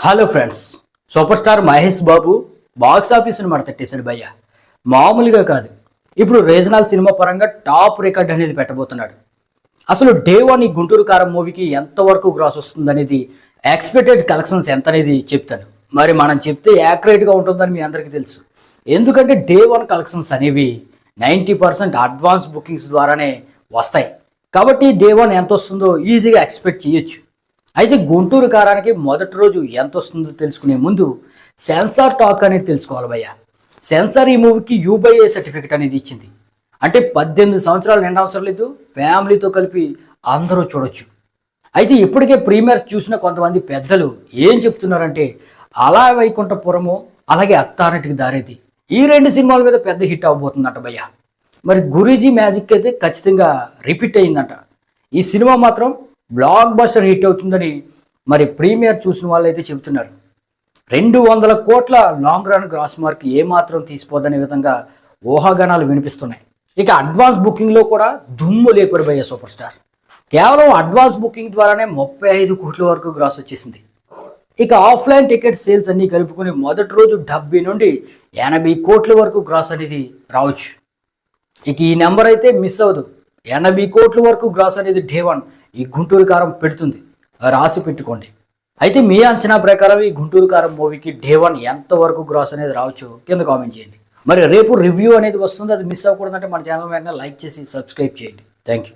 Hello friends, super star Mahesh Babu box ఆఫీస్ను మడతట్టేశాడు భయ్య. మామూలుగా కాదు, ఇప్పుడు రీజనల్ సినిమా పరంగా టాప్ రికార్డ్ అనేది పెట్టబోతున్నాడు. అసలు డే వన్ ఈ గుంటూరు కారం మూవీకి ఎంతవరకు గ్రాస్ వస్తుందనేది, ఎక్స్పెక్టెడ్ కలెక్షన్స్ ఎంత అనేది చెప్తాను. మరి మనం చెప్తే యాక్యురేట్గా ఉంటుందని మీ అందరికీ తెలుసు. ఎందుకంటే డే వన్ కలెక్షన్స్ అనేవి 90% అడ్వాన్స్ బుకింగ్స్ ద్వారానే వస్తాయి. కాబట్టి డే వన్ ఎంత వస్తుందో ఈజీగా ఎక్స్పెక్ట్ చేయొచ్చు. అయితే గుంటూరు కారానికి మొదటి రోజు ఎంత వస్తుందో తెలుసుకునే ముందు సెన్సార్ టాక్ అనేది తెలుసుకోవాలి భయ్య. సెన్సార్ ఈ మూవీకి యూబైఏ సర్టిఫికెట్ అనేది ఇచ్చింది. అంటే 18 సంవత్సరాలు నిండా అవసరం లేదు, ఫ్యామిలీతో కలిపి అందరూ చూడొచ్చు. అయితే ఇప్పటికే ప్రీమియర్స్ చూసిన కొంతమంది పెద్దలు ఏం చెప్తున్నారంటే, అలా వైకుంఠపురము అలాగే అత్తారింటికి దారేది ఈ 2 సినిమాల మీద పెద్ద హిట్ అవబోతుందంట భయ్య. మరి గురూజీ మ్యాజిక్ అయితే ఖచ్చితంగా రిపీట్ అయిందంట. ఈ సినిమా మాత్రం బ్లాక్ బస్టర్ హిట్ అవుతుందని మరి ప్రీమియర్ చూసిన వాళ్ళు అయితే చెబుతున్నారు. 200 కోట్ల లాంగ్ రన్ గ్రాస్ మార్క్ ఏమాత్రం తీసిపోదనే విధంగా ఊహాగానాలు వినిపిస్తున్నాయి. ఇక అడ్వాన్స్ బుకింగ్లో కూడా దుమ్ము లేపడి పోయే సూపర్ స్టార్. కేవలం అడ్వాన్స్ బుకింగ్ ద్వారానే 35 కోట్ల వరకు గ్రాస్ వచ్చేసింది. ఇక ఆఫ్లైన్ టికెట్ సేల్స్ అన్ని కలుపుకుని మొదటి రోజు 70 నుండి 80 కోట్ల వరకు గ్రాస్ అనేది రావచ్చు. ఇక ఈ నెంబర్ అయితే మిస్ అవ్వదు. 80 కోట్ల వరకు గ్రాస్ అనేది డే వన్ ఈ గుంటూరు కారం పెడుతుంది, రాసి పెట్టుకోండి. అయితే మీ అంచనా ప్రకారం ఈ గుంటూరు కారం మూవీకి డే వన్ ఎంత వరకు గ్రాస్ అనేది రావచ్చు కింద కామెంట్ చేయండి. మరి రేపు రివ్యూ అనేది వస్తుంది, అది మిస్ అవ్వకూడదంటే మన ఛానల్ వెంటనే లైక్ చేసి సబ్స్క్రైబ్ చేయండి. Thank you.